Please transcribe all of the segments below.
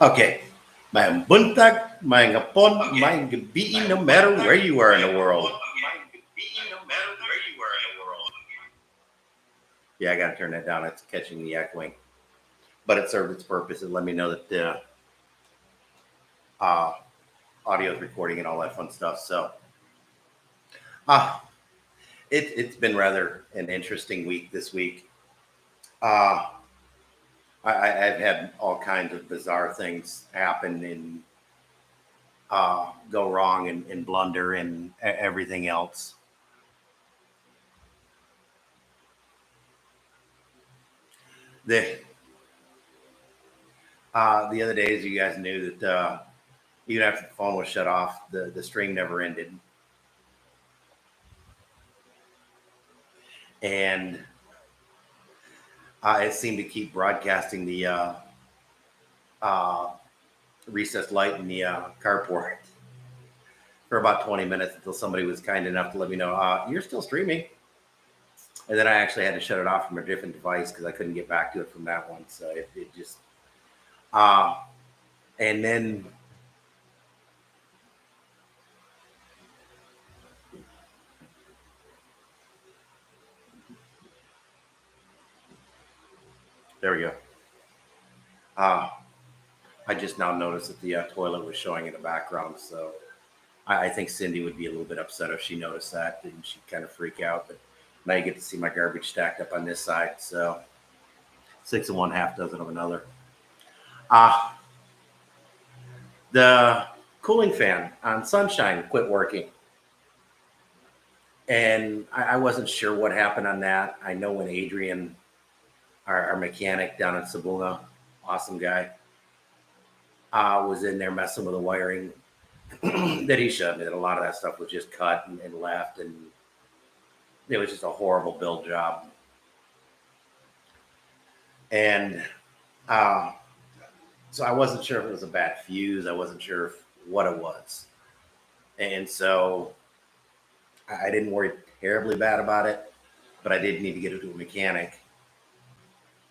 Okay. Mayang buntag, mayang hapon, mayang gabi, no matter where you are in the world. Yeah, I got to turn that down. It's catching the echoing. But it served its purpose and let me know that the uh, audio is recording and all that fun stuff. So uh, it's been rather an interesting week this week. Uh, I've had all kinds of bizarre things happen and go wrong and blunder and everything else. The the other days, you guys knew that even after the phone was shut off, the stream never ended, and it seemed to keep broadcasting the uh, recessed light in the carport for about 20 minutes until somebody was kind enough to let me know you're still streaming. And then I actually had to shut it off from a different device because I couldn't get back to it from that one. So it just, uh, and then there we go. Uh, I just now noticed that the toilet was showing in the background. So I think Cindy would be a little bit upset if she noticed that. Didn't she kind of freak out? But now you get to see my garbage stacked up on this side. So six of one, half dozen of another. Uh, the cooling fan on Sunshine quit working. And I wasn't sure what happened on that. I know when Adrian, our mechanic down in Sabuna, awesome guy, was in there messing with the wiring, that he shouldn't. And a lot of that stuff was just cut and left. And it was just a horrible build job. And uh, so I wasn't sure if it was a bad fuse. I wasn't sure what it was. And so I didn't worry terribly bad about it, but I did need to get it to a mechanic.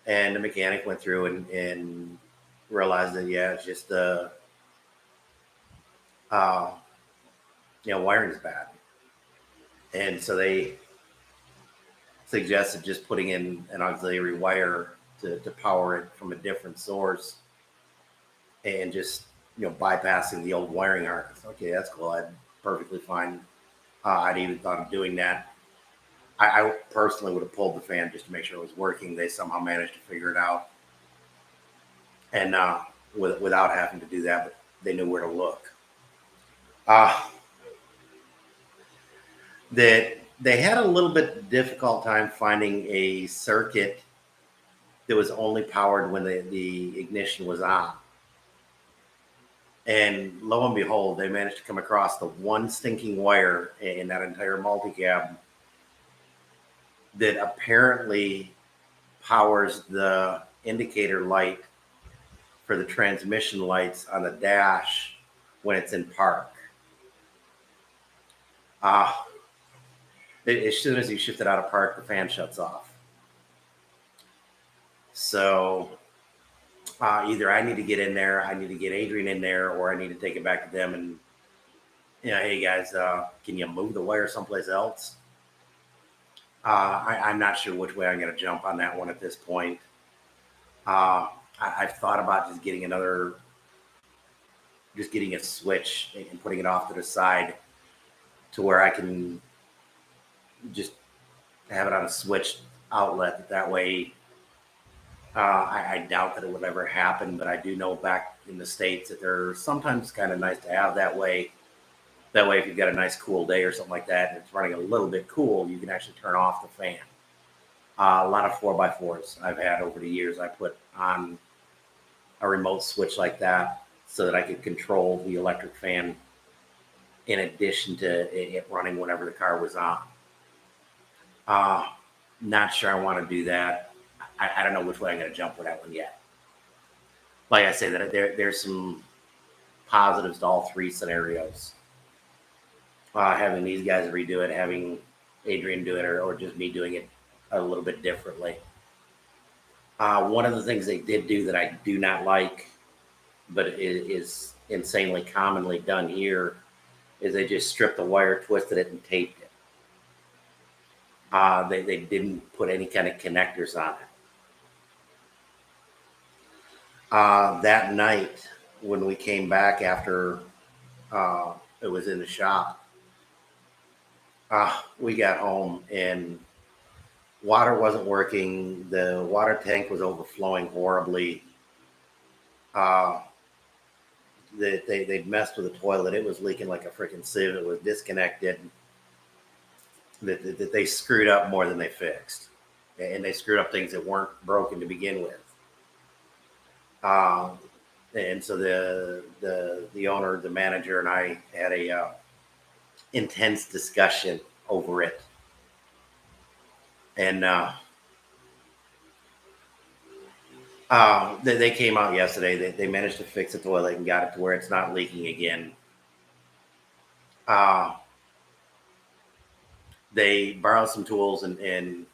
And the mechanic went through and realized that, yeah, it's just uh, wiring is bad. And so they suggested just putting in an auxiliary wire to power it from a different source and just, bypassing the old wiring harness. Okay, that's cool. I'm perfectly fine. I'd even thought of doing that. I personally would have pulled the fan just to make sure it was working. They somehow managed to figure it out, and without having to do that, but they knew where to look. Uh, that they had a little bit difficult time finding a circuit that was only powered when the ignition was on. And lo and behold, they managed to come across the one stinking wire in that entire multicab that apparently powers the indicator light for the transmission lights on the dash when it's in park. Uh, as soon as you shift it out of park, the fan shuts off. So either I need to get in there, I need to get Adrian in there, or I need to take it back to them and, hey guys, can you move the wire someplace else? I'm not sure which way I'm going to jump on that one at this point. I've thought about just getting a switch and putting it off to the side to where I can just have it on a switch outlet. That way, I doubt that it would ever happen, but I do know back in the States that they're sometimes kind of nice to have that way. That way, if you've got a nice cool day or something like that, and it's running a little bit cool, you can actually turn off the fan. A lot of 4x4s I've had over the years, I put on a remote switch like that so that I could control the electric fan in addition to it running whenever the car was on. Uh, Not sure I want to do that. I don't know which way I'm going to jump with that one yet. Like I say, that there's some positives to all three scenarios. Having these guys redo it, having Adrian do it, or just me doing it a little bit differently. One of the things they did do that I do not like but it is insanely commonly done here, is they just stripped the wire, twisted it, and taped it. They didn't put any kind of connectors on it. That night, when we came back after it was in the shop, we got home and water wasn't working. The water tank was overflowing horribly. Uh, they messed with the toilet. It was leaking like a freaking sieve. It was disconnected. That they screwed up more than they fixed, and they screwed up things that weren't broken to begin with. Um, and so the owner, the manager, and I had a intense discussion over it. And they came out yesterday. They managed to fix the toilet and got it to where it's not leaking again. Uh, they borrowed some tools, and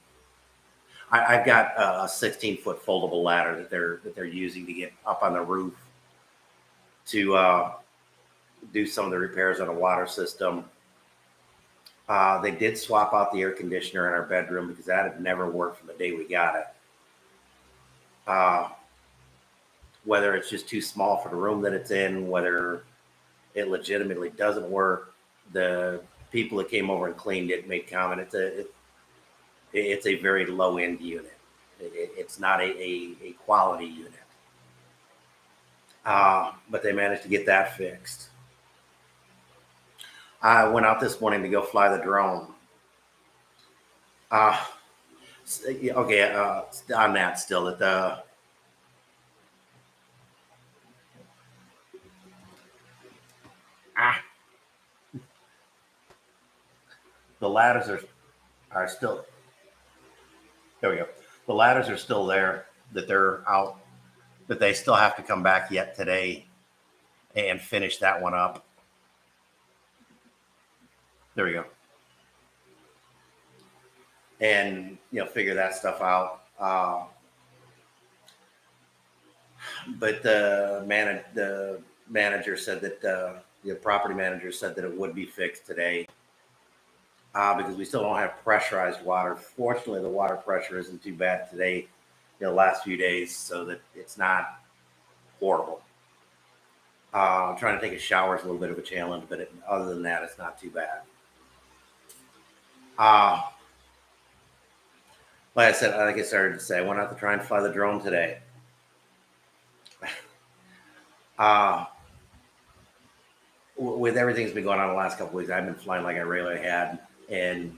I've got a 16-foot foldable ladder that they're using to get up on the roof to do some of the repairs on the water system. They did swap out the air conditioner in our bedroom because that had never worked from the day we got it. Whether it's just too small for the room that it's in, whether it legitimately doesn't work, the people that came over and cleaned it made comment. It's a very low end unit. It's not a quality unit. But they managed to get that fixed. I went out this morning to go fly the drone. Okay, on that still, that the ladders are still, there we go. The ladders are still there, that they're out, but they still have to come back yet today and finish that one up. There we go. And figure that stuff out. But the manager said that the property manager said that it would be fixed today because we still don't have pressurized water. Fortunately, the water pressure isn't too bad today, the last few days, so that it's not horrible. Trying to take a shower is a little bit of a challenge, but other than that, it's not too bad. Like I said, like I started to say, I went out to try and fly the drone today. With everything that's been going on the last couple of weeks, I've been flying like I rarely had. And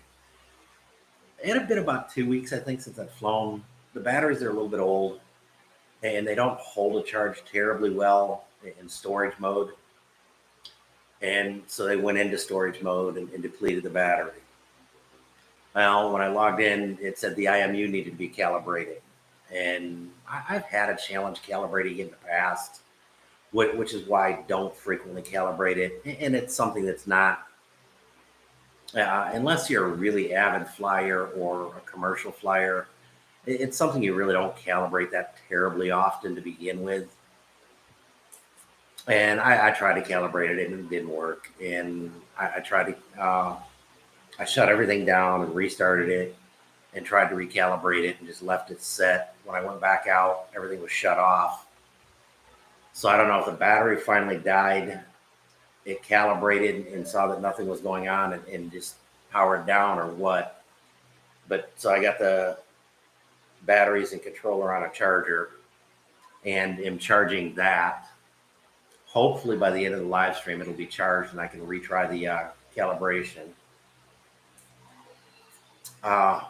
it had been about 2 weeks, I think, since I've flown. The batteries are a little bit old, and they don't hold a charge terribly well in storage mode. And so they went into storage mode and depleted the battery. Well, when I logged in, it said the IMU needed to be calibrated. And I've had a challenge calibrating in the past, which is why I don't frequently calibrate it. And it's something that's not, unless you're a really avid flyer or a commercial flyer, it's something you really don't calibrate that terribly often to begin with. And I tried to calibrate it and it didn't work. And I tried to, I shut everything down and restarted it and tried to recalibrate it and just left it set. When I went back out, everything was shut off. So I don't know if the battery finally died. It calibrated and saw that nothing was going on and just powered down or what. But so I got the batteries and controller on a charger and am charging that. Hopefully by the end of the live stream, it'll be charged and I can retry the calibration. There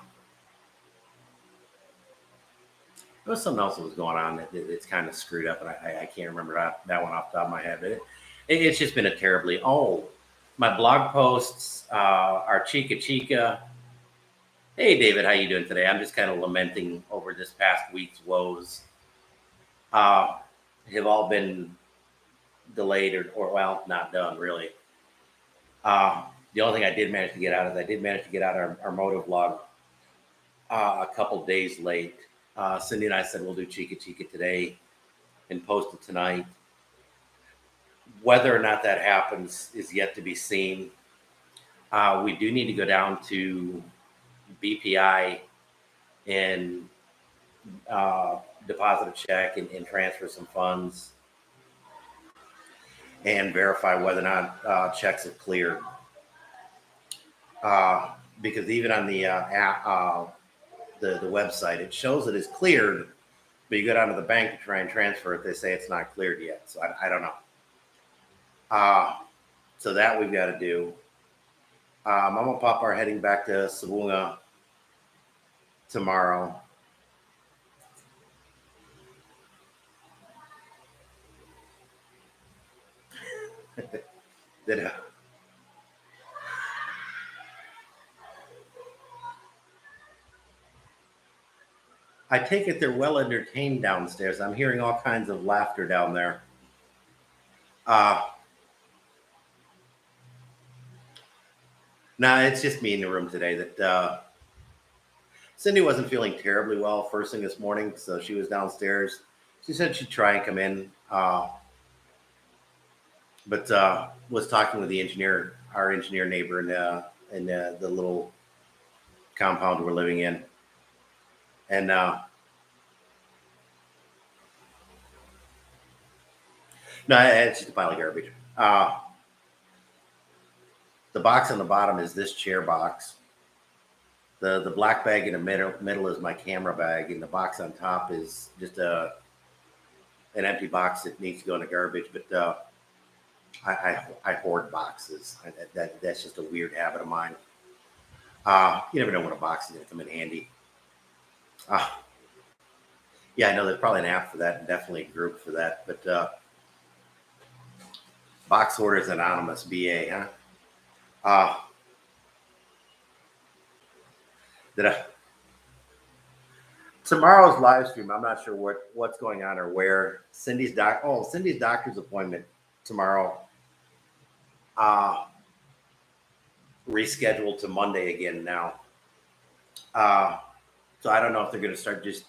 was something else that was going on that's kind of screwed up, and I can't remember that one off the top of my head. But it's just been a terribly. Oh, my blog posts are Chica. Hey, David, how you doing today? I'm just kind of lamenting over this past week's woes. Have all been delayed or well, not done really. The only thing I did manage to get out is I did manage to get out our moto vlog a couple days late. Cindy and I said we'll do Chica today and post it tonight. Whether or not that happens is yet to be seen. We do need to go down to BPI and deposit a check and transfer some funds and verify whether or not checks have cleared. Because even on the app, the website, it shows that it's cleared, but you go down to the bank to try and transfer it, they say it's not cleared yet. So I don't know. So that we've got to do. Mama and Papa are heading back to Savoonga tomorrow. That I take it they're well entertained downstairs. I'm hearing all kinds of laughter down there. No, it's just me in the room today. That Cindy wasn't feeling terribly well first thing this morning, so she was downstairs. She said she'd try and come in, but was talking with the engineer, our engineer neighbor, in the little compound we're living in, and no, it's just a pile of garbage. The box on the bottom is this chair box. The black bag in the middle is my camera bag, and the box on top is just an empty box that needs to go in the garbage. But I hoard boxes. That's just a weird habit of mine. You never know when a box is going to come in handy. Yeah, I know there's probably an app for that, and definitely a group for that. But Box Hoarders Anonymous, BA, huh? Tomorrow's live stream, I'm not sure what's going on or where. Cindy's doctor's appointment tomorrow. Rescheduled to Monday again now. So I don't know if they're going to start just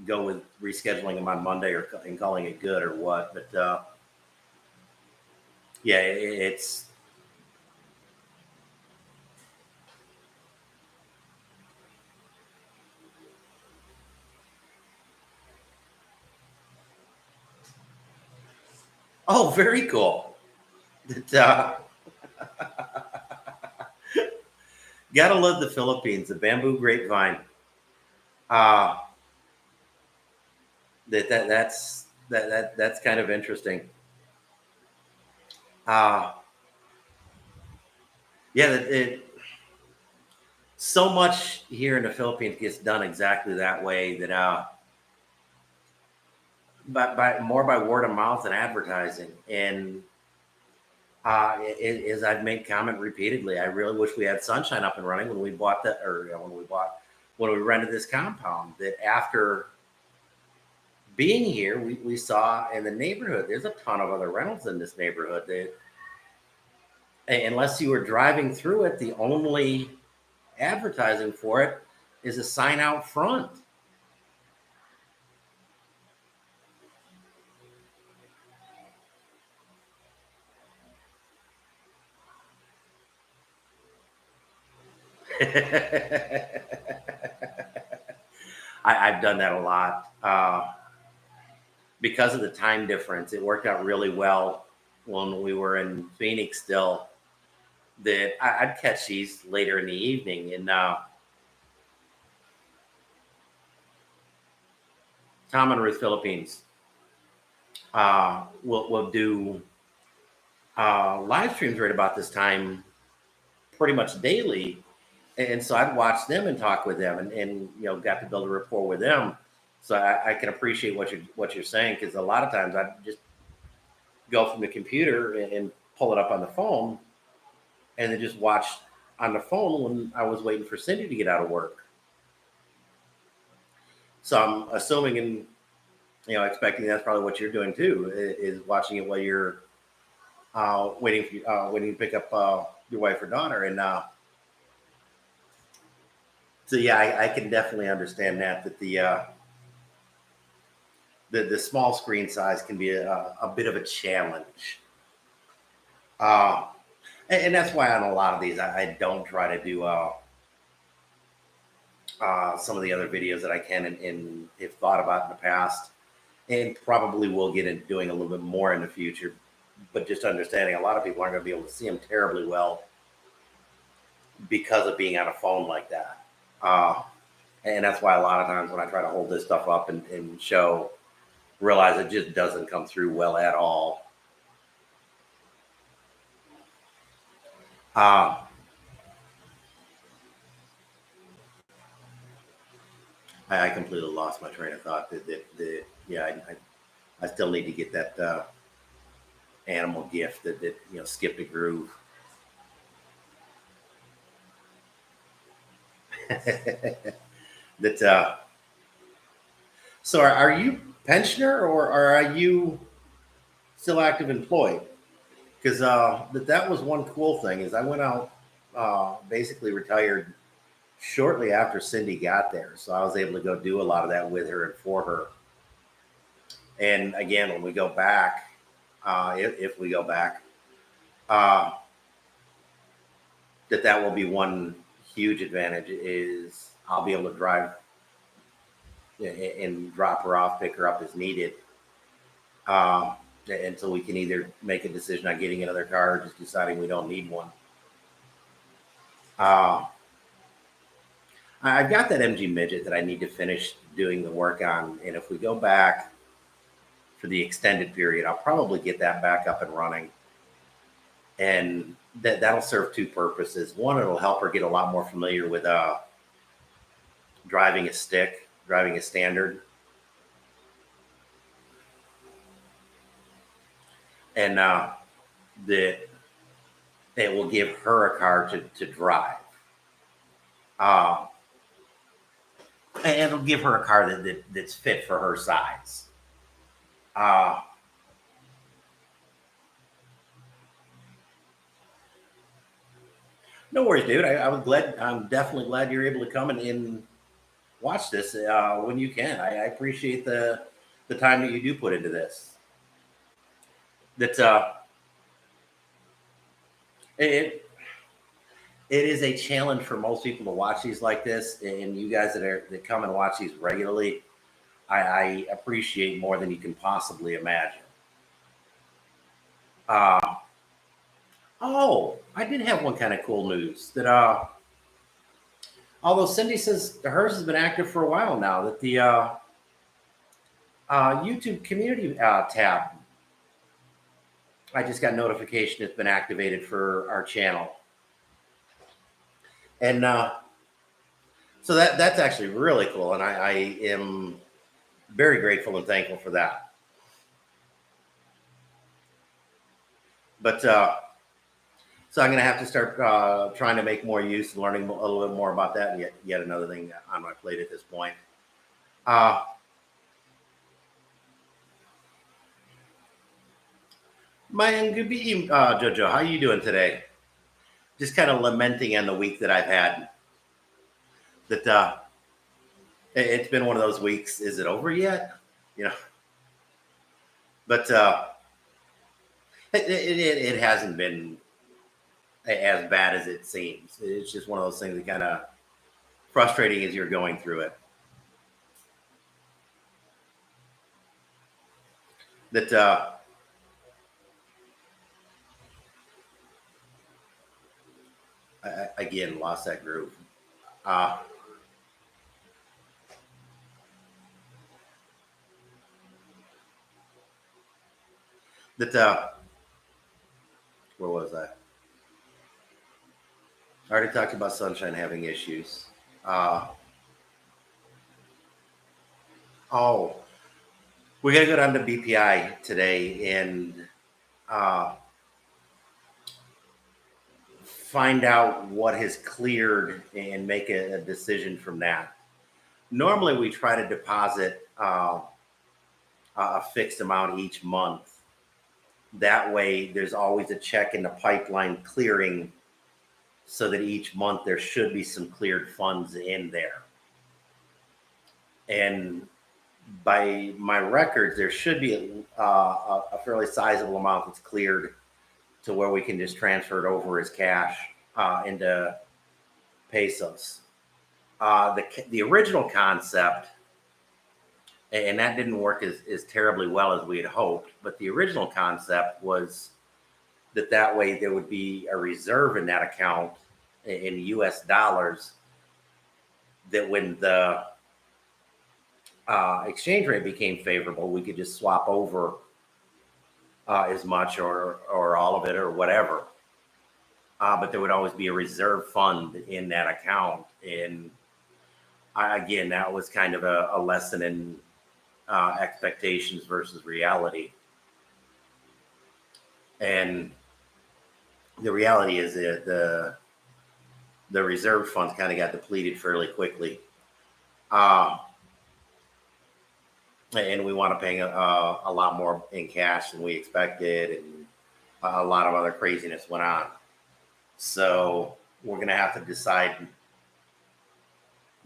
go with rescheduling them on Monday and calling it good or what. But yeah, it's. Oh, very cool. Gotta love the Philippines, the bamboo grapevine. That's kind of interesting. Yeah, so much here in the Philippines gets done exactly that way. That more by word of mouth and advertising. And as I've made comment repeatedly, I really wish we had Sunshine up and running when we bought that, or when we rented this compound. That after being here, we saw in the neighborhood, there's a ton of other rentals in this neighborhood. That unless you were driving through it, the only advertising for it is a sign out front. I've done that a lot. Because of the time difference, it worked out really well when we were in Phoenix still. That I'd catch these later in the evening, and Tom and Ruth Philippines will do live streams right about this time pretty much daily. And so I'd watch them and talk with them, and got to build a rapport with them. So I can appreciate what you're saying, because a lot of times I just go from the computer and pull it up on the phone, and then just watch on the phone when I was waiting for Cindy to get out of work. So I'm assuming and expecting that's probably what you're doing too, is watching it while you're waiting to pick up your wife or daughter. And so yeah, I can definitely understand that the small screen size can be a bit of a challenge. Uh, and that's why on a lot of these, I don't try to do some of the other videos that I can and have thought about in the past, and probably will get into doing a little bit more in the future. But just understanding a lot of people aren't going to be able to see them terribly well because of being on a phone like that. Uh, and that's why a lot of times when I try to hold this stuff up and show, realize it just doesn't come through well at all. Uh, I completely lost my train of thought. Yeah, I still need to get that animal gift that skipped a groove. that So are you pensioner or are you still active employed? Because that was one cool thing is I went out, basically retired shortly after Cindy got there, so I was able to go do a lot of that with her and for her. And again, when we go back, if we go back, uh, that will be one huge advantage is I'll be able to drive and drop her off, pick her up as needed. Um, until we can either make a decision on getting another car or just deciding we don't need one. Uh, I've got that MG midget that I need to finish doing the work on. And if we go back for the extended period, I'll probably get that back up and running. And that'll serve two purposes. One, it'll help her get a lot more familiar with driving a stick, driving a standard. And that it will give her a car to drive. Uh, and it'll give her a car that's fit for her size. Uh, no worries, dude. I was glad. I'm definitely glad you're able to come and watch this when you can. I appreciate the time that you do put into this. That it it is a challenge for most people to watch these like this, and you guys that come and watch these regularly, I appreciate more than you can possibly imagine. Uh, oh, I did have one kind of cool news that although Cindy says hers has been active for a while now, that the YouTube community tab, I just got notification it's been activated for our channel, and so that's actually really cool, and I am very grateful and thankful for that. But so I'm going to have to start trying to make more use and learning a little bit more about that, and yet another thing on my plate at this point. Uh, Man, good evening, Jojo. How you doing today? Just kind of lamenting on the week that I've had. That it's been one of those weeks. Is it over yet? You know, but it hasn't been as bad as it seems. It's just one of those things that kind of frustrating as you're going through it. That I, again lost that groove. Uh, that where was I? I already talked about Sunshine having issues. Uh, oh, we got to go down to BPI today and uh, find out what has cleared and make a decision from that. Normally, we try to deposit a fixed amount each month. That way, there's always a check in the pipeline clearing so that each month there should be some cleared funds in there. And by my records, there should be a fairly sizable amount that's cleared to where we can just transfer it over as cash into pesos. The original concept, and that didn't work as terribly well as we had hoped, but the original concept was that way there would be a reserve in that account in US dollars, that when the exchange rate became favorable, we could just swap over as much or all of it or whatever. But there would always be a reserve fund in that account. And again, that was kind of a lesson in expectations versus reality. And the reality is that the reserve funds kind of got depleted fairly quickly. And we want to pay a lot more in cash than we expected, and a lot of other craziness went on. So we're going to have to decide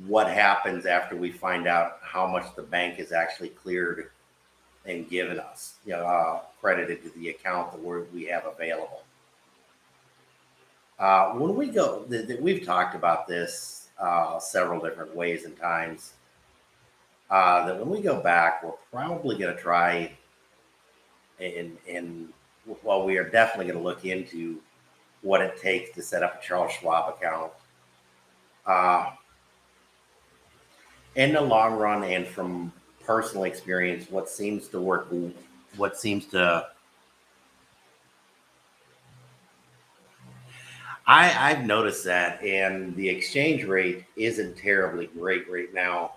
what happens after we find out how much the bank has actually cleared and given us, credited to the account that we have available. When we go, we've talked about this several different ways and times. That when we go back, we're probably going to try and well, we are definitely going to look into what it takes to set up a Charles Schwab account. In the long run, and from personal experience, what seems to work, I've noticed that, and the exchange rate isn't terribly great right now.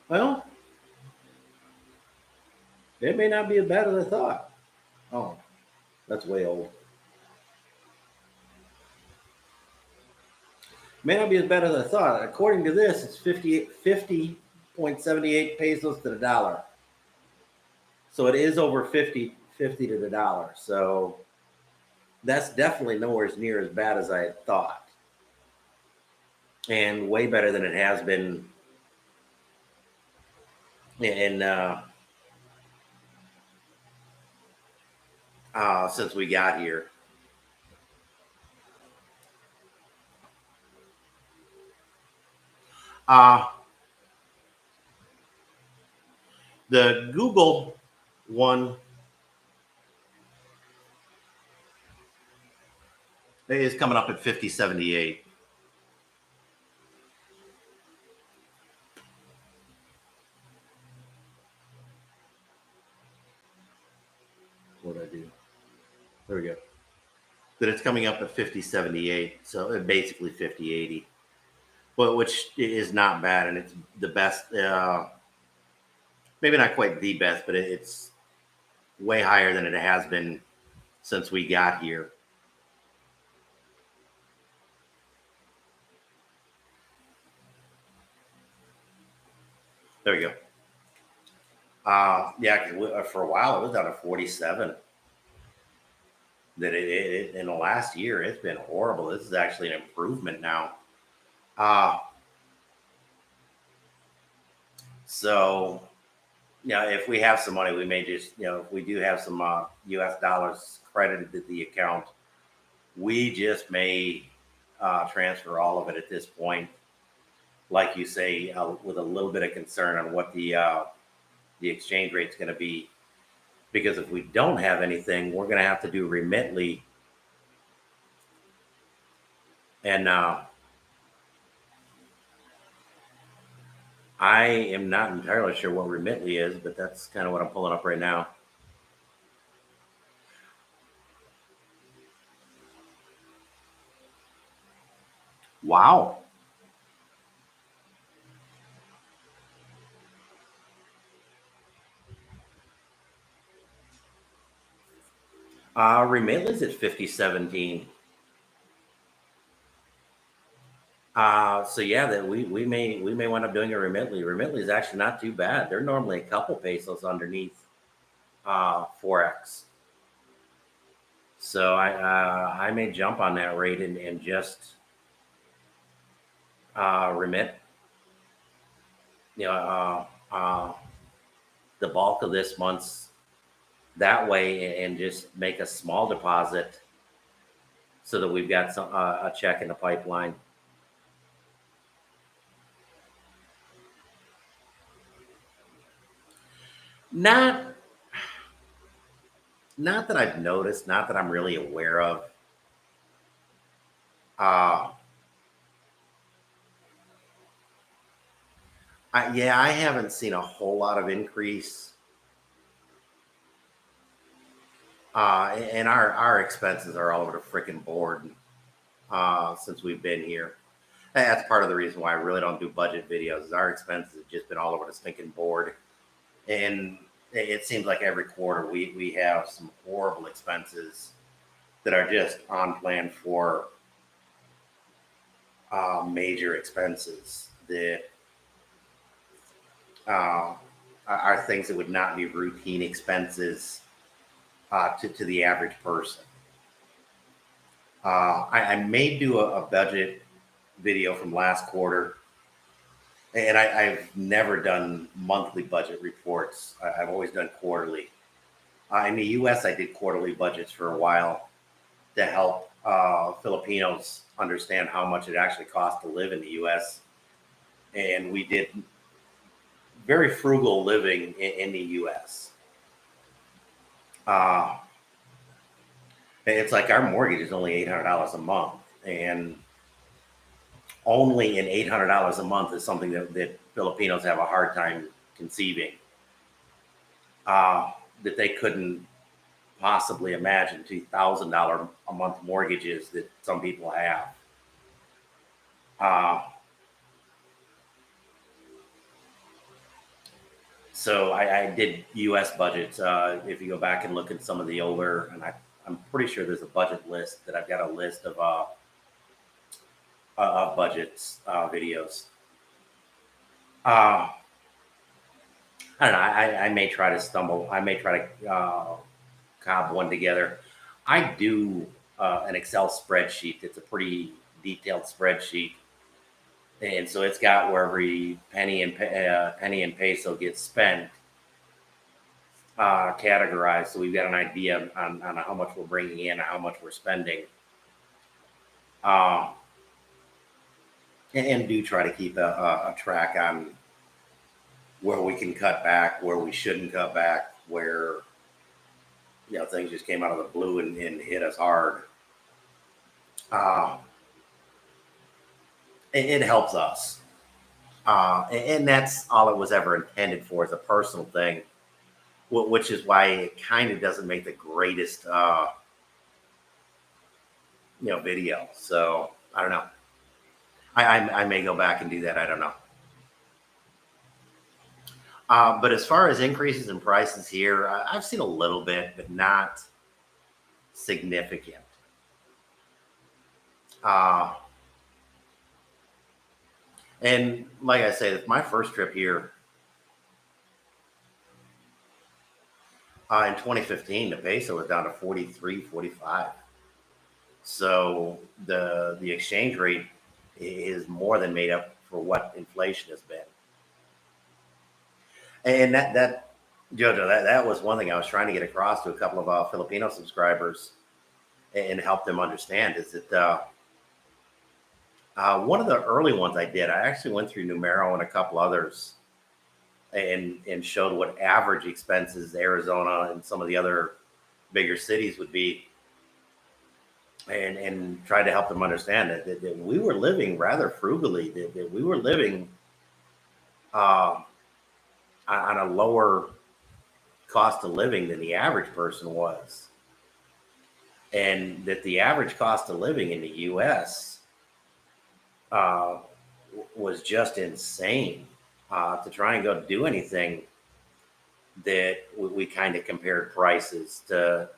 Well, it may not be as bad as I thought. Oh, that's way old. May not be as bad as I thought. According to this, it's 50.78 pesos to the dollar. So it is over 50 to the dollar. So that's definitely nowhere near as bad as I had thought. And way better than it has been in since we got here. The Google one is coming up at 50.78. What did I do? There we go. That it's coming up at 50.78. So basically 50.80. But which is not bad, and it's the best. Maybe not quite the best, but it's way higher than it has been since we got here. There we go. Yeah, for a while it was down to 47. That it in the last year it's been horrible. This is actually an improvement now. So, if we have some money, we may just, if we do have some U.S. dollars credited to the account, we just may transfer all of it at this point. Like you say, with a little bit of concern on what the exchange rate is going to be, because if we don't have anything, we're going to have to do Remitly, and I am not entirely sure what Remitly is, but that's kind of what I'm pulling up right now. Wow. Remitly's at 50.17. So yeah, that we may wind up doing a Remitly. Remitly is actually not too bad. They're normally a couple pesos underneath Forex. So I may jump on that rate and just remit, you know, the bulk of this month's that way, and just make a small deposit so that we've got some a check in the pipeline. Not not that I've noticed, not that I'm really aware of. Uh, yeah, I haven't seen a whole lot of increase. And our expenses are all over the freaking board since we've been here. And that's part of the reason why I really don't do budget videos. Is our expenses have just been all over the stinking board, and it seems like every quarter we have some horrible expenses that are just on plan for major expenses that are things that would not be routine expenses to the average person. I may do a budget video from last quarter, and I've never done monthly budget reports. I've always done quarterly. In the U.S., I did quarterly budgets for a while to help Filipinos understand how much it actually costs to live in the U.S. And we did very frugal living in the U.S. Uh, it's like our mortgage is only $800 a month, and only in $800 a month is something that Filipinos have a hard time conceiving. That they couldn't possibly imagine $2,000 a month mortgages that some people have. Uh, so I did U.S. budgets. If you go back and look at some of the older, and I'm pretty sure there's a budget list that I've got a list of budgets videos. Uh, I don't know. I may try to stumble. I may try to cob one together. I do an Excel spreadsheet. It's a pretty detailed spreadsheet, and so it's got where every penny and peso gets spent, categorized. So we've got an idea on how much we're bringing in, and how much we're spending, uh, and do try to keep a track on where we can cut back, where we shouldn't cut back, where things just came out of the blue and hit us hard. Uh, it helps us, and that's all it was ever intended for, as a personal thing, which is why it kind of doesn't make the greatest video. So I don't know. I may go back and do that. I don't know. But as far as increases in prices here, I've seen a little bit, but not significant. Uh, and like I say, my first trip here in 2015, the peso was down to 43, 45. So the exchange rate is more than made up for what inflation has been. And that Jojo, that was one thing I was trying to get across to a couple of Filipino subscribers and help them understand, is that one of the early ones I did, I actually went through Numero and a couple others and showed what average expenses Arizona and some of the other bigger cities would be, and tried to help them understand that we were living rather frugally, that we were living on a lower cost of living than the average person was. And that the average cost of living in the U.S. Was just insane. To try and go do anything, that we kind of compared prices to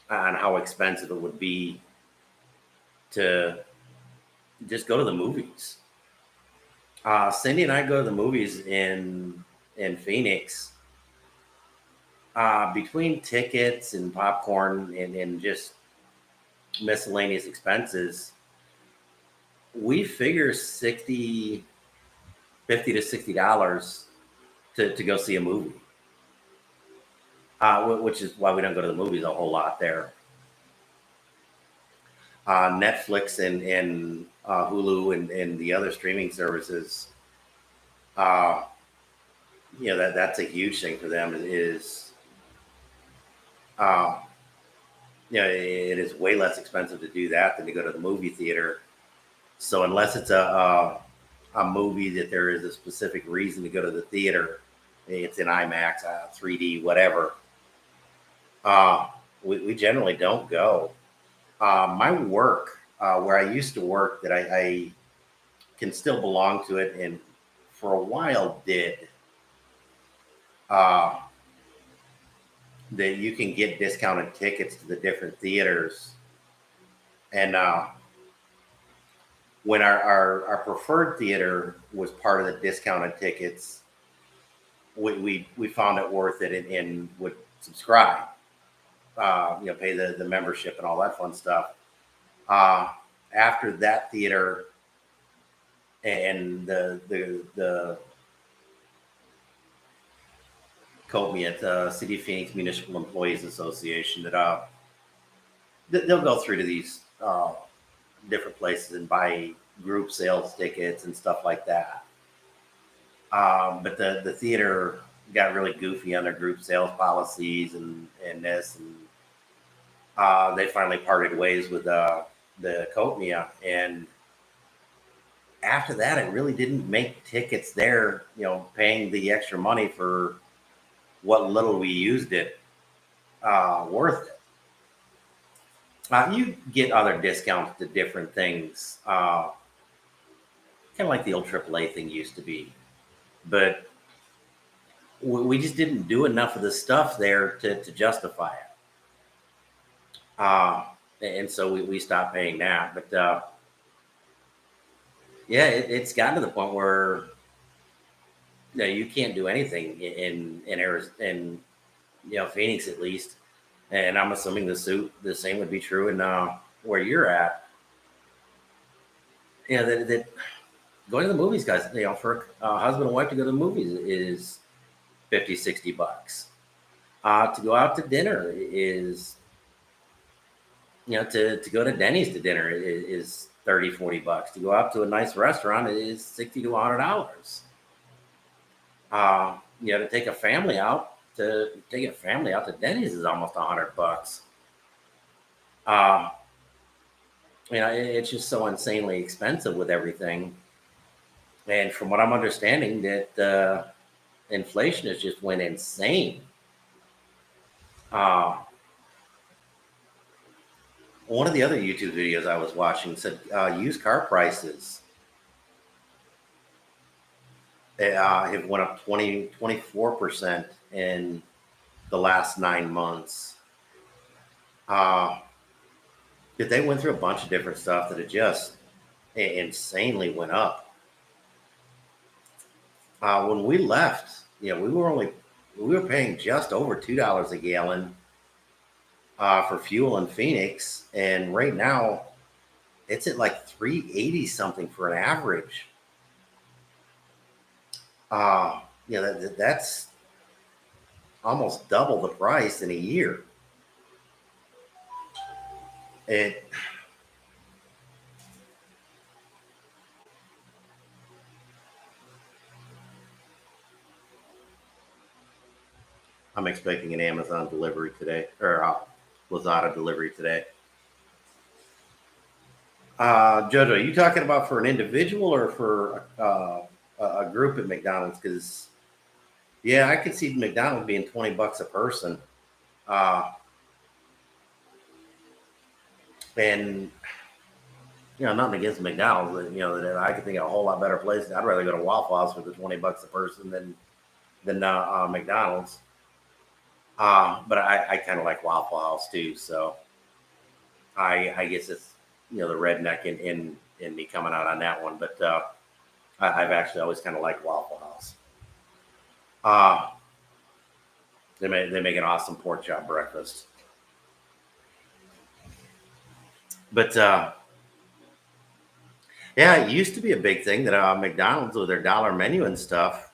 on how expensive it would be to just go to the movies. Cindy and I go to the movies in Phoenix Between tickets and popcorn and just miscellaneous expenses, we figure 50 to $60 to go see a movie, which is why we don't go to the movies a whole lot there. Netflix and Hulu and the other streaming services, uh, that's a huge thing for them. Is uh, it is way less expensive to do that than to go to the movie theater. So unless it's a movie that there is a specific reason to go to the theater, it's in IMAX, 3D, whatever. We generally don't go. My work, where I used to work, that I can still belong to it, and for a while did, uh, that you can get discounted tickets to the different theaters. And when our preferred theater was part of the discounted tickets, we found it worth it and would subscribe, pay the membership and all that fun stuff. After that theater and the COPME, the City of Phoenix Municipal Employees Association, that they'll go through to these different places and buy group sales tickets and stuff like that. But the theater got really goofy on their group sales policies and this, and they finally parted ways with the COPME. And after that, it really didn't make tickets there, paying the extra money for what little we used it, worth it. You get other discounts to different things, kind of like the old AAA thing used to be, but we just didn't do enough of the stuff there to justify it. And so we stopped paying that. But yeah, it's gotten to the point where you can't do anything in Arizona, in Phoenix at least. And I'm assuming the same would be true in where you're at. That going to the movies, guys, for a husband and wife to go to the movies is $50-$60. To go out to dinner is, to go to Denny's to dinner is $30-$40. To go out to a nice restaurant is $60 to $100. To take a family out to Denny's is almost $100. It's just so insanely expensive with everything. And from what I'm understanding, that inflation has just went insane. One of the other YouTube videos I was watching said used car prices have went up 24% in the last 9 months. But they went through a bunch of different stuff that it just insanely went up. When we left, we were paying just over $2 a gallon for fuel in Phoenix, and right now it's at like $3.80 something for an average. That's almost double the price in a year. I'm expecting an Amazon delivery today, or Lazada delivery today. Jojo, are you talking about for an individual or for a group at McDonald's? Because I could see McDonald's being $20 a person. And nothing against McDonald's. That I could think of a whole lot better places. I'd rather go to Waffle House for the $20 a person than McDonald's. But I kind of like Waffle House too. So I guess it's the redneck in me coming out on that one. But I've actually always kind of liked Waffle House. They make an awesome pork chop breakfast. But yeah, it used to be a big thing that McDonald's with their dollar menu and stuff.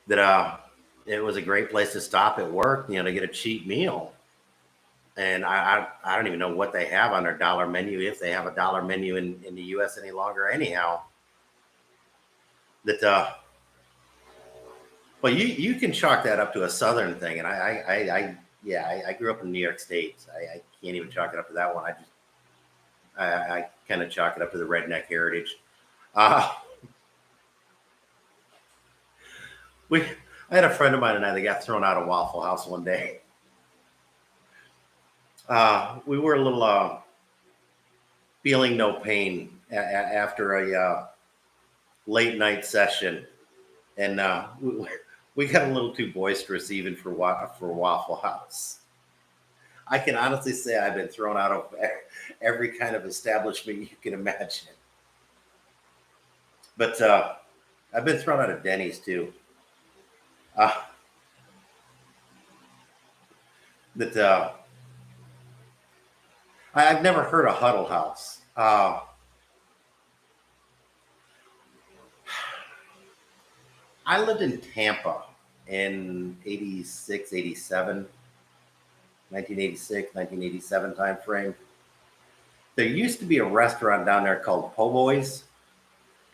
That it was a great place to stop at work, to get a cheap meal. And I don't even know what they have on their dollar menu, if they have a dollar menu in the U.S. any longer. Anyhow, that well, you can chalk that up to a Southern thing, and I grew up in New York State. I can't even chalk it up to that one. I kind of chalk it up to the redneck heritage. Uh, we I had a friend of mine and I that got thrown out of Waffle House one day. We were a little feeling no pain after a late night session, and we got a little too boisterous even for Waffle House. I can honestly say I've been thrown out of every kind of establishment you can imagine. But I've been thrown out of Denny's too. Uh, that I've never heard of Huddle House. I lived in Tampa in 86, 87, 1986, 1987 time frame. There used to be a restaurant down there called Po' Boys.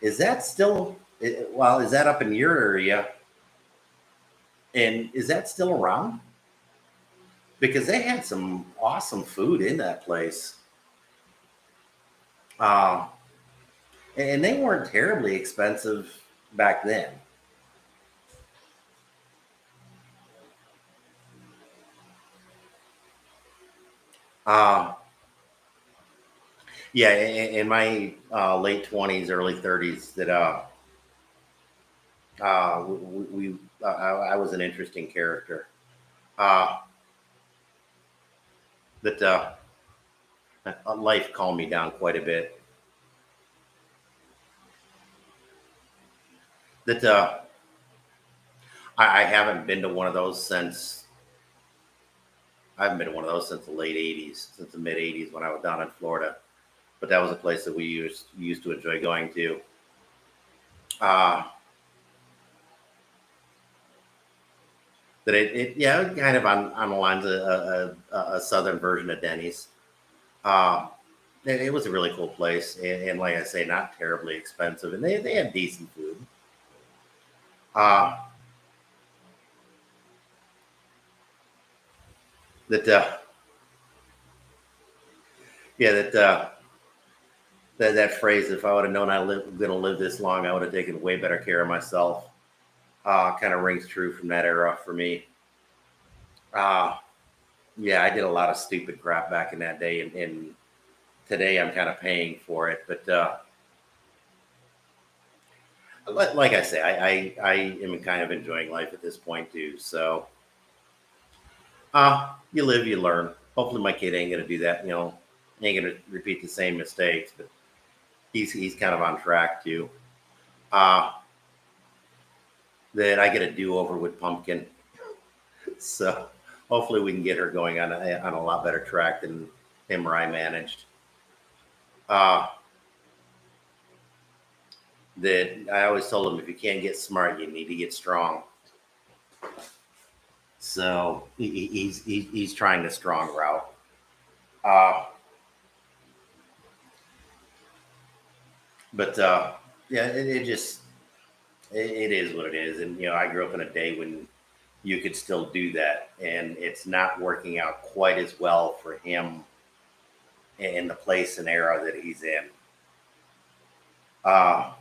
Is that still, well, is that up in your area? And is that still around? Because they had some awesome food in that place. Uh, and they weren't terribly expensive back then. Uh, yeah, in my late 20s, early 30s, that I was an interesting character. Uh, that life calmed me down quite a bit. That I haven't been to one of those since I haven't been to one of those since the late '80s, since the mid '80s when I was down in Florida. But that was a place that we used to enjoy going to. Uh, that yeah, kind of on the lines of a southern version of Denny's. Uh, it was a really cool place, and like I say, not terribly expensive, and they had decent food. Uh, that yeah, that phrase, if I would have known going to live this long, I would have taken way better care of myself. Kind of rings true from that era for me. Uh, yeah, I did a lot of stupid crap back in that day, and today I'm kind of paying for it. But like I say, I am kind of enjoying life at this point too. So you live, you learn. Hopefully, my kid ain't gonna do that. Ain't gonna repeat the same mistakes. But he's kind of on track too. Uh, that I get a do over with Pumpkin. So hopefully we can get her going on a lot better track than him or I managed. Uh, that I always told him, if you can't get smart, you need to get strong. So he's trying the strong route. Uh, but yeah, it is what it is. And I grew up in a day when you could still do that, and it's not working out quite as well for him in the place and era that he's in. Uh,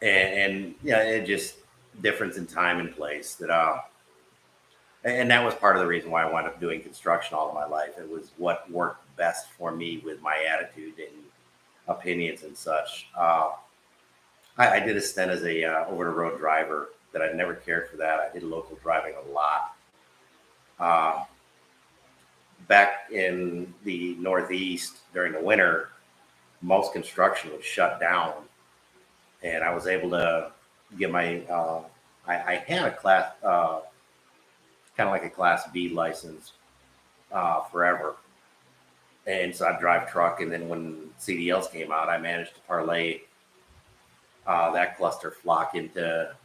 and yeah, it just difference in time and place that and that was part of the reason why I wound up doing construction all of my life. It was what worked best for me with my attitude and opinions and such. I did a stint as a over the road driver. That I never cared for that. I did local driving a lot. Uh, Back in the Northeast during the winter, most construction was shut down, and I was able to get my. I had a class, kind of like a Class B license forever, and so I drive truck. And then when CDLs came out, I managed to parlay that cluster flock into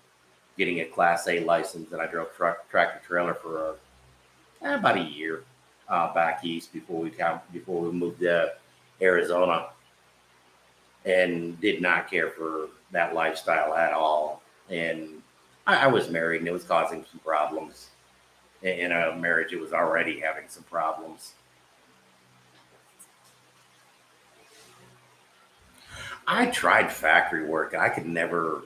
getting a Class A license, and I drove tractor trailer for about a year back east before we moved to Arizona, and did not care for that lifestyle at all. And I was married, and it was causing some problems in a marriage. It was already having some problems. I tried factory work, and I could never.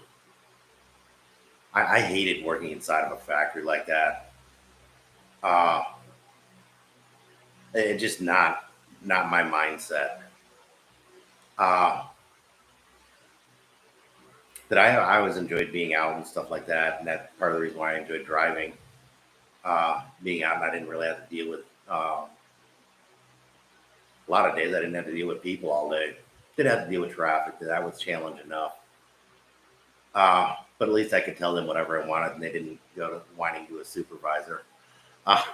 I hated working inside of a factory like that. Uh, it just not my mindset. Uh, that I always enjoyed being out and stuff like that, and that's part of the reason why I enjoyed driving. Being out, and I didn't really have to deal with a lot of days. I didn't have to deal with people all day. Did have to deal with traffic. That was challenge enough. But at least I could tell them whatever I wanted, and they didn't go to whining to a supervisor. As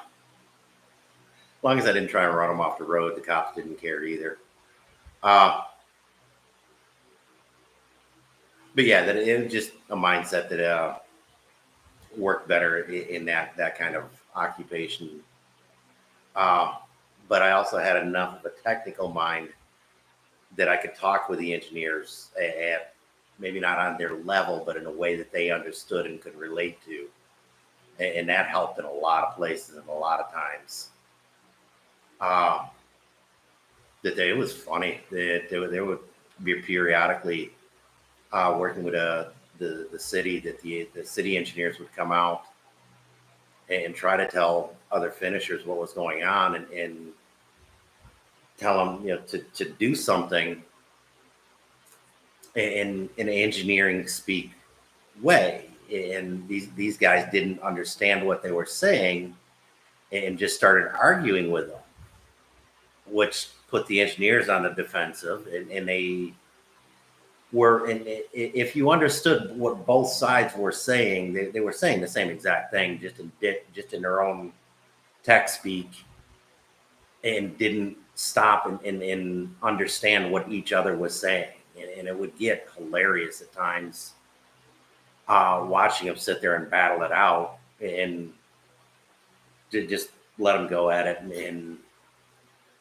long as I didn't try and run them off the road, the cops didn't care either. Uh, but yeah, that it was just a mindset that worked better in that kind of occupation. Uh, but I also had enough of a technical mind that I could talk with the engineers at maybe not on their level, but in a way that they understood and could relate to. And that helped in a lot of places and a lot of times. Uh, it was funny that there would be periodically working with the city, that the city engineers would come out and try to tell other finishers what was going on, and tell them, to do something in an engineering speak way. And these guys didn't understand what they were saying and just started arguing with them, which put the engineers on the defensive. And they were, and if you understood what both sides were saying, they were saying the same exact thing, just in their own tech speak, and didn't stop and understand what each other was saying. And it would get hilarious at times, watching them sit there and battle it out, and to just let them go at it. And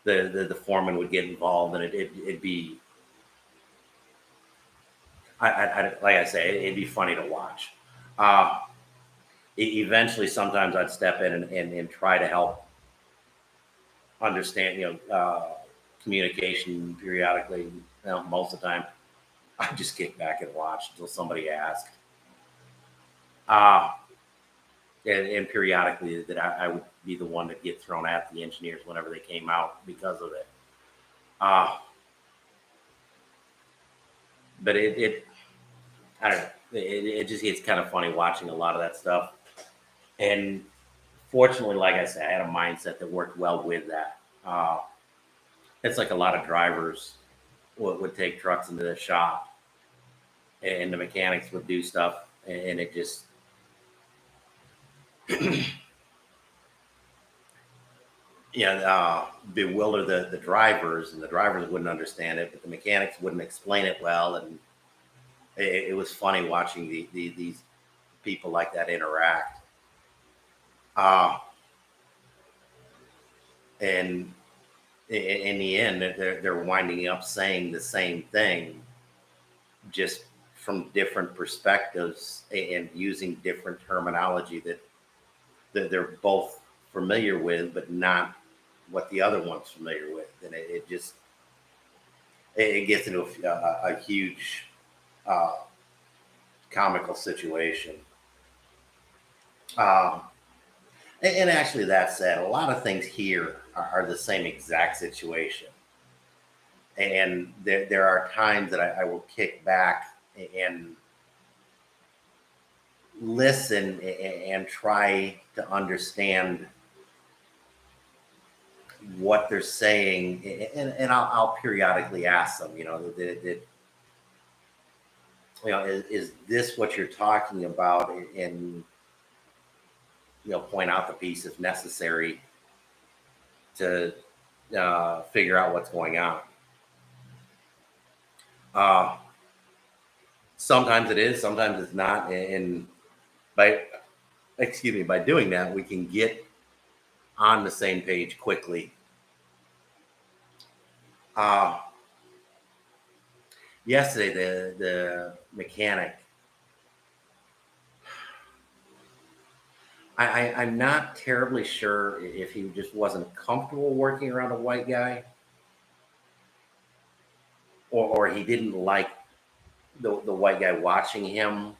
the foreman would get involved, and it'd be, like I say, it'd be funny to watch. Uh, Eventually, sometimes I'd step in and try to help understand, communication periodically. Most of the time, I just kick back and watch until somebody asked. Uh, and periodically, that I would be the one to get thrown at the engineers whenever they came out because of it. Uh, but I don't know. It just gets kind of funny watching a lot of that stuff. And fortunately, like I said, I had a mindset that worked well with that. It's like a lot of drivers would take trucks into the shop, and the mechanics would do stuff, and it just bewilder the drivers, and the drivers wouldn't understand it, but the mechanics wouldn't explain it well. And it was funny watching these people like that interact. Uh, and in the end, they're winding up saying the same thing, just from different perspectives and using different terminology that they're both familiar with, but not what the other one's familiar with. And it just it gets into a huge uh, comical situation. Um, and actually, that said, a lot of things here are the same exact situation. And there are times that I will kick back and listen and try to understand what they're saying. And I'll periodically ask them, is this what you're talking about? And point out the piece if necessary to figure out what's going on. Uh, Sometimes it is, sometimes it's not, and by doing that, we can get on the same page quickly. Yesterday, the mechanic, I'm not terribly sure if he just wasn't comfortable working around a white guy, or he didn't like the white guy watching him,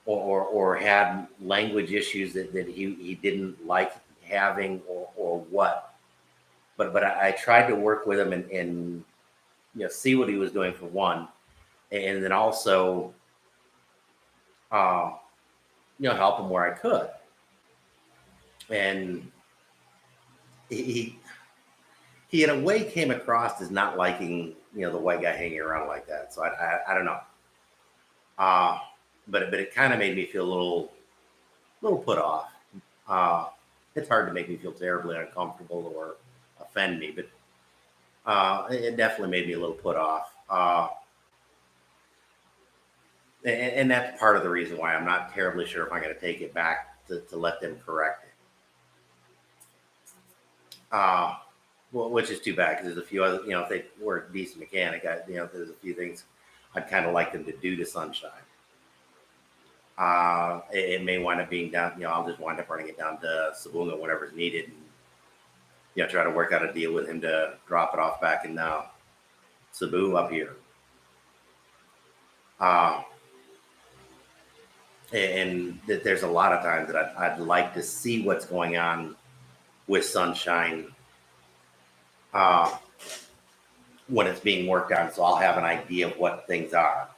or had language issues that he didn't like having, or what. But I tried to work with him and see what he was doing for one, and then also uh, help him where I could. And he in a way came across as not liking the white guy hanging around like that. So I don't know. But it kind of made me feel a little put off. It's hard to make me feel terribly uncomfortable or offend me, but it definitely made me a little put off. And that's part of the reason why I'm not terribly sure if I'm going to take it back to let them correct it. Well, which is too bad because there's a few other, if they were a decent mechanic, there's a few things I'd kind of like them to do to Sunshine. It may wind up being down, I'll just wind up running it down to Sabunga whenever's needed, and try to work out a deal with him to drop it off back in Cebu up here. And there's a lot of times that I'd like to see what's going on with Sunshine when it's being worked on, so I'll have an idea of what things are.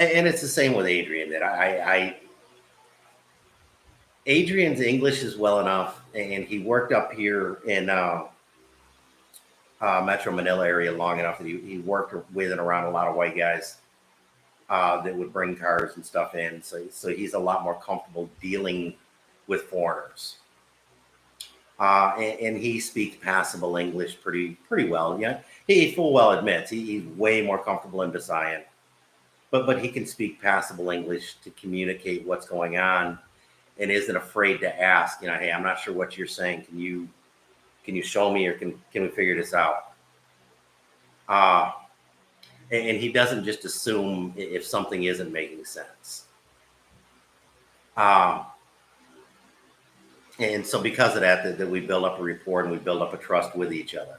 And it's the same with Adrian. That Adrian's English is well enough, and he worked up here in Metro Manila area long enough that he worked with and around a lot of white guys that would bring cars and stuff in. So he's a lot more comfortable dealing with foreigners. And he speaks passable English pretty well. Yeah, he full well admits he's way more comfortable in Visayan, but he can speak passable English to communicate what's going on, and isn't afraid to ask. Hey, I'm not sure what you're saying. Can you show me, or can we figure this out? And he doesn't just assume if something isn't making sense. And so because of that we build up a rapport and we build up a trust with each other,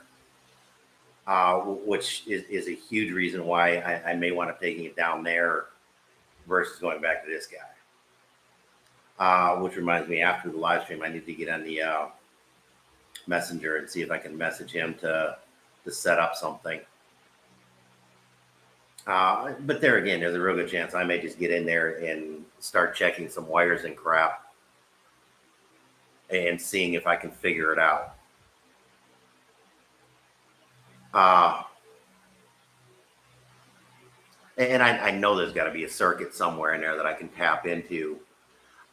which is a huge reason why I may want to taking it down there versus going back to this guy. Which reminds me, after the live stream, I need to get on the messenger and see if I can message him to set up something. But there again, there's a real good chance I may just get in there and start checking some wires and crap and seeing if I can figure it out. And I know there's got to be a circuit somewhere in there that I can tap into.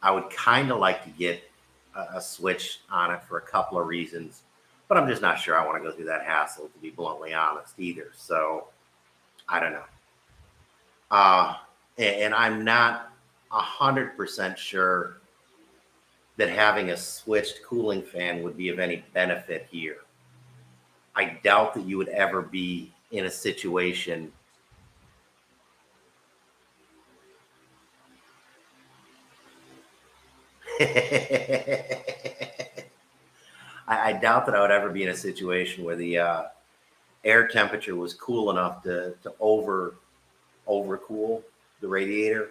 I would kind of like to get a switch on it for a couple of reasons, but I'm just not sure I want to go through that hassle, to be bluntly honest, either. So I don't know. And I'm not 100% sure that having a switched cooling fan would be of any benefit here. I doubt that you would ever be in a situation I doubt that I would ever be in a situation where the air temperature was cool enough to overcool the radiator.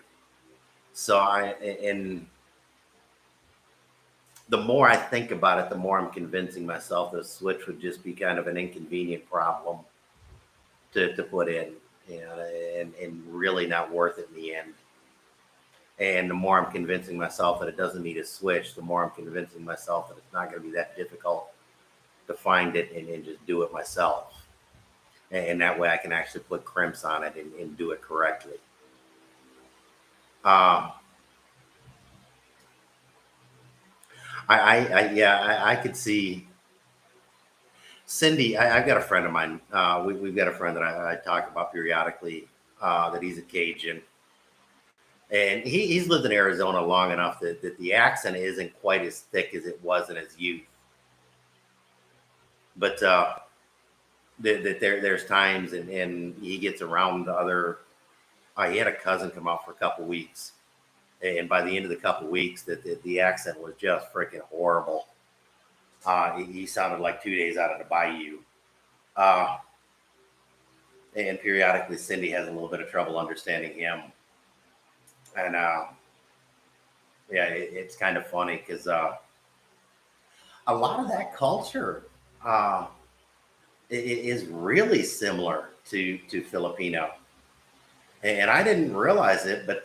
So and the more I think about it, the more I'm convincing myself the switch would just be kind of an inconvenient problem to put in, and really not worth it in the end. And the more I'm convincing myself that it doesn't need a switch, the more I'm convincing myself that it's not going to be that difficult to find find it and just do it myself. And that way I can actually put crimps on it and do it correctly. Um, I could see Cindy. I've got a friend of mine. We've got a friend that I talk about periodically. That he's a Cajun, and he's lived in Arizona long enough that the accent isn't quite as thick as it was in his youth. But that there's times and he gets around other. He had a cousin come out for a couple weeks, and by the end of the couple weeks, that the accent was just freaking horrible. He sounded like 2 days out of the bayou. Uh, and periodically, Cindy has a little bit of trouble understanding him. And yeah, it's kind of funny because a lot of that culture uh, is really similar to Filipino. And I didn't realize it, but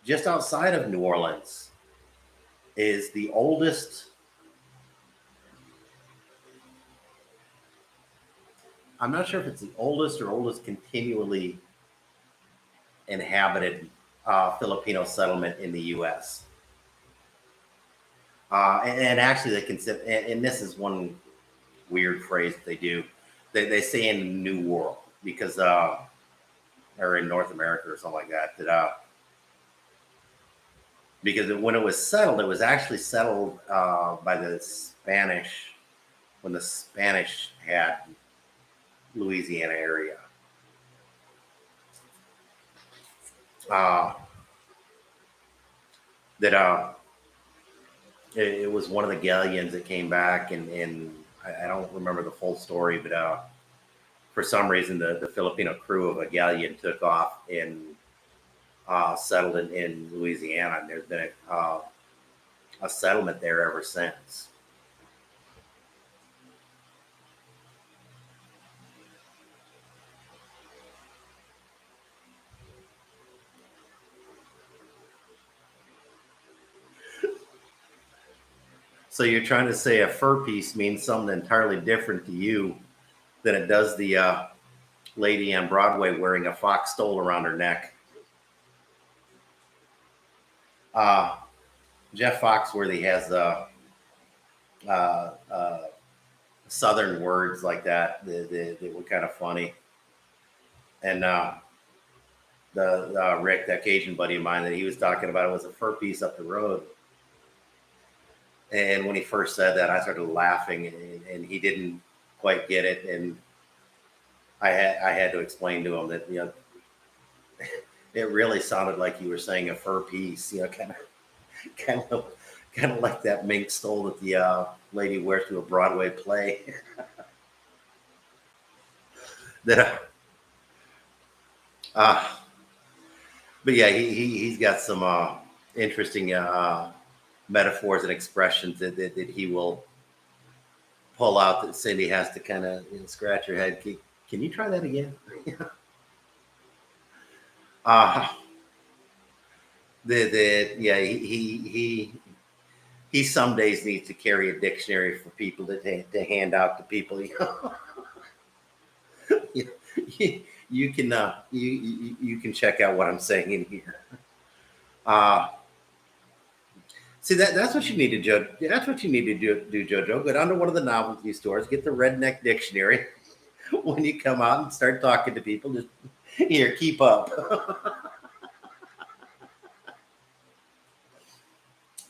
just outside of New Orleans is the oldest. I'm not sure if it's the oldest or oldest continually inhabited Filipino settlement in the U.S. And actually, they consider, and this is one weird phrase that they do. They say in the New World because, or in North America or something like that. Because when it was settled, it was actually settled by the Spanish when the Spanish had Louisiana area. That it was one of the galleons that came back, and I don't remember the full story, but for some reason the Filipino crew of a galleon took off and settled in Louisiana, and there's been a settlement there ever since. So you're trying to say a fur piece means something entirely different to you than it does the lady on Broadway wearing a fox stole around her neck. Jeff Foxworthy has Southern words like that that were kind of funny. And the Rick, that Cajun buddy of mine that he was talking about, it was a fur piece up the road. And when he first said that, I started laughing, and he didn't quite get it. And I had to explain to him that it really sounded like you were saying a fur piece, kind of like that mink stole that the lady wears to a Broadway play. that but yeah, he's got some interesting metaphors and expressions that he will pull out that Cindy has to kind of scratch her head. Can you try that again? Yeah, he some days needs to carry a dictionary for people to hand out to people. You can you can check out what I'm saying in here. See that's what you need to do. That's what you need to do, Jojo. Go down to one of the novelty stores, get the Redneck Dictionary. When you come out and start talking to people, just here, keep up.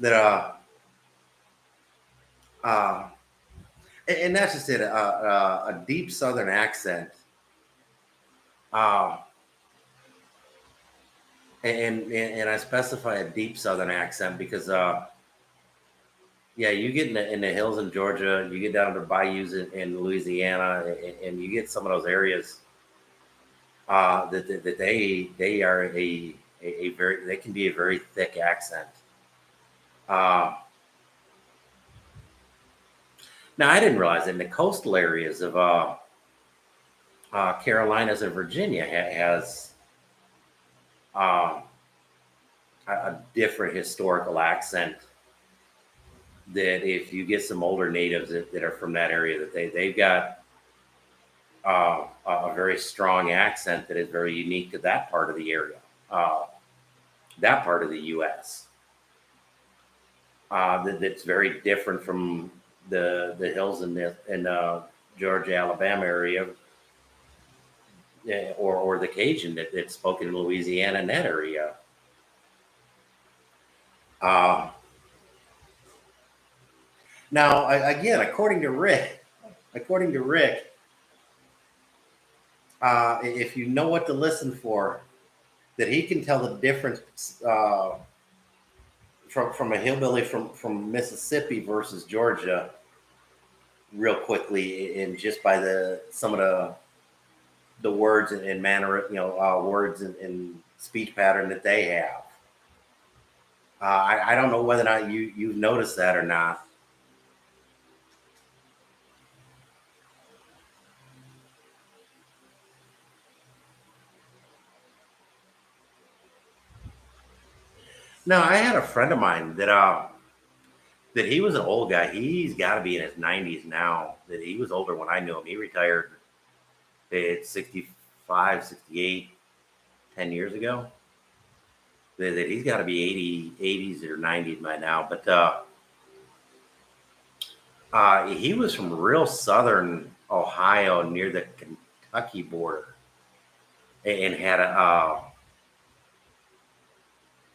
That and that's just it. A deep Southern accent. And I specify a deep Southern accent because yeah, you get in the hills in Georgia, you get down to bayous in Louisiana, and you get some of those areas that they are a very, they can be a very thick accent. Now I didn't realize that in the coastal areas of Carolinas and Virginia has a different historical accent that if you get some older natives that are from that area, that they've got a very strong accent that is very unique to that part of the area, uh, that part of the U.S. That's very different from the hills in Georgia, Alabama area, or the Cajun that's spoken in Louisiana and that area. Uh, Now, again, according to Rick, if you know what to listen for, that he can tell the difference from a hillbilly from Mississippi versus Georgia real quickly, and just by the some of the words and manner, words and speech pattern that they have. I don't know whether or not you've noticed that or not. No, I had a friend of mine that he was an old guy. He's got to be in his 90s now. That he was older when I knew him. He retired at 65, 68, 10 years ago. That he's got to be 80s or 90s by now. But he was from real southern Ohio near the Kentucky border, and had a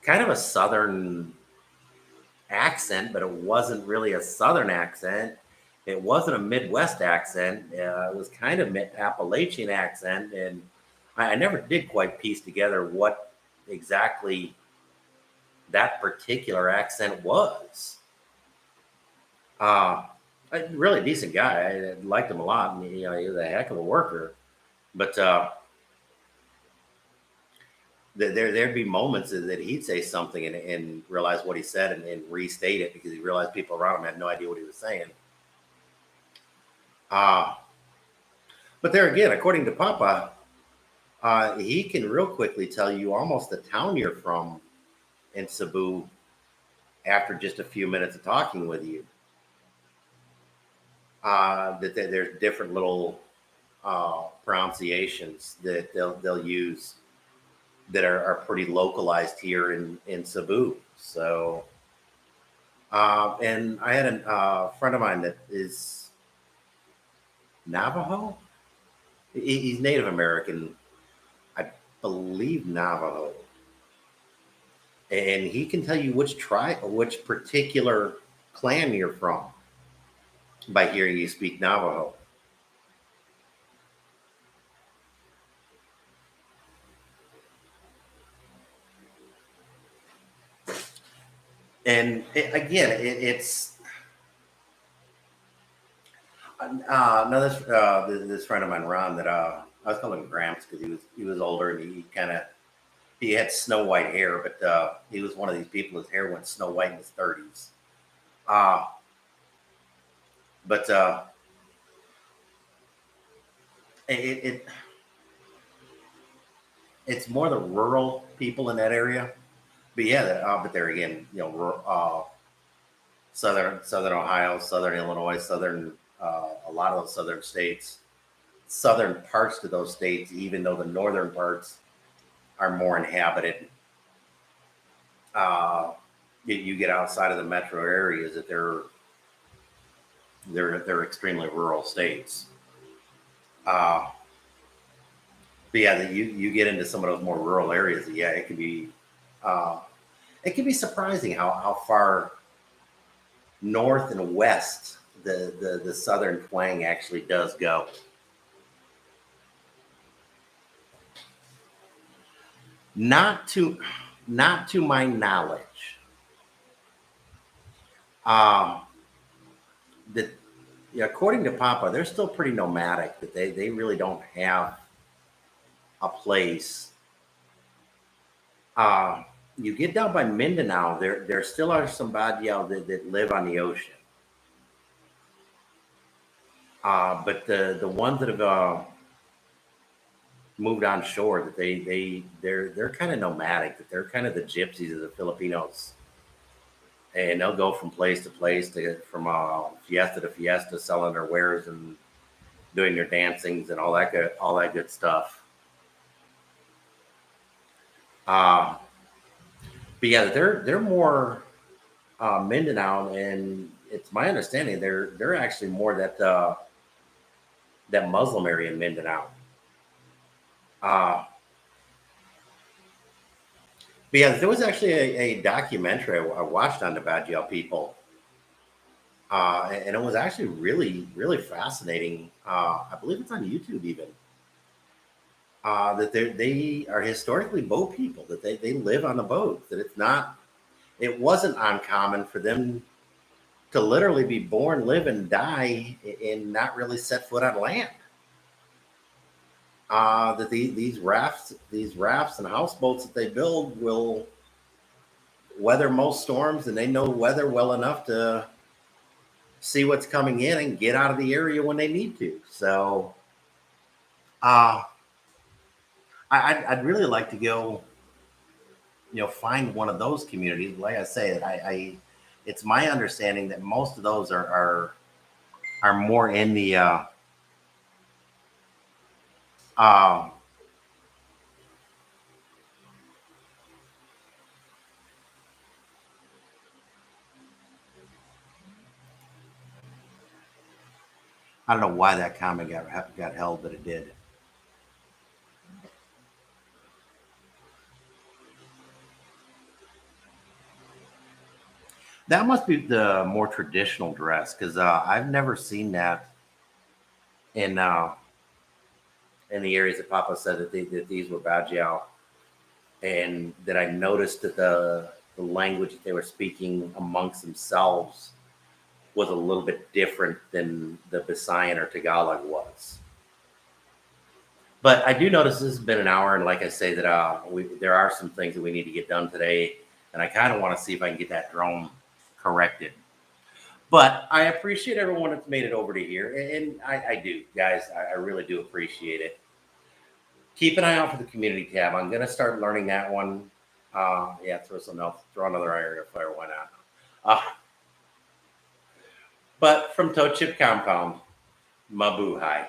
kind of a southern accent, but it wasn't really a southern accent. It wasn't a Midwest accent. It was kind of Appalachian accent, and I never did quite piece together what exactly that particular accent was. Uh, a really decent guy. I liked him a lot, and he was a heck of a worker. But there'd be moments that he'd say something and realize what he said and restate it because he realized people around him had no idea what he was saying. Uh, but there again, according to Papa, he can real quickly tell you almost the town you're from in Cebu after just a few minutes of talking with you. That there's different little pronunciations that they'll use that are pretty localized here in Cebu. So, and I had a friend of mine that is Navajo. He's Native American, I believe Navajo, and he can tell you which tribe, which particular clan you're from by hearing you speak Navajo. And it's this friend of mine, Ron, that I was calling him Gramps because he was older and he had snow white hair, but he was one of these people his hair went snow white in his 30s. Uh, but it, it it's more the rural people in that area. But yeah, but there again, southern Ohio, southern Illinois, southern a lot of those southern states, southern parts to those states, even though the northern parts are more inhabited. Uh, you get outside of the metro areas that they're extremely rural states. Uh, but yeah, you get into some of those more rural areas. Yeah, uh, it can be surprising how far north and west the southern twang actually does go. Not to not to my knowledge. Um, that yeah, according to Papa, they're still pretty nomadic. That they really don't have a place. Uh, you get down by Mindanao, there still are some Badiao that live on the ocean. But the ones that have moved on shore, that they're kind of nomadic. That they're kind of the gypsies of the Filipinos, and they'll go from place to place, from fiesta to fiesta, selling their wares and doing their dancings and all that good stuff. Uh, but yeah, they're more Mindanao, and it's my understanding they're actually more that Muslim area in Mindanao. Uh, but yeah, there was actually a documentary I watched on the Bajau people, and it was actually really fascinating. I believe it's on YouTube even. That they are historically boat people, that they live on the boat, that it wasn't uncommon for them to literally be born, live, and die and not really set foot on land. That these rafts and houseboats that they build will weather most storms, and they know weather well enough to see what's coming in and get out of the area when they need to. So, uh, I'd really like to go, find one of those communities. Like I say, it's my understanding that most of those are more in the um, I don't know why that comment got held, but it did. That must be the more traditional dress, because I've never seen that in the areas that Papa said that these were Bajau, and that I noticed that the language that they were speaking amongst themselves was a little bit different than the Visayan or Tagalog was. But I do notice this has been an hour, and like I say, that there are some things that we need to get done today, and I kind of want to see if I can get that drone corrected. But I appreciate everyone that's made it over to here, and I do, guys. I really do appreciate it. Keep an eye out for the community tab. I'm gonna start learning that one. Yeah, throw something else, throw another iron of fire. Why not? But from Toad Chip Compound, Mabuhay.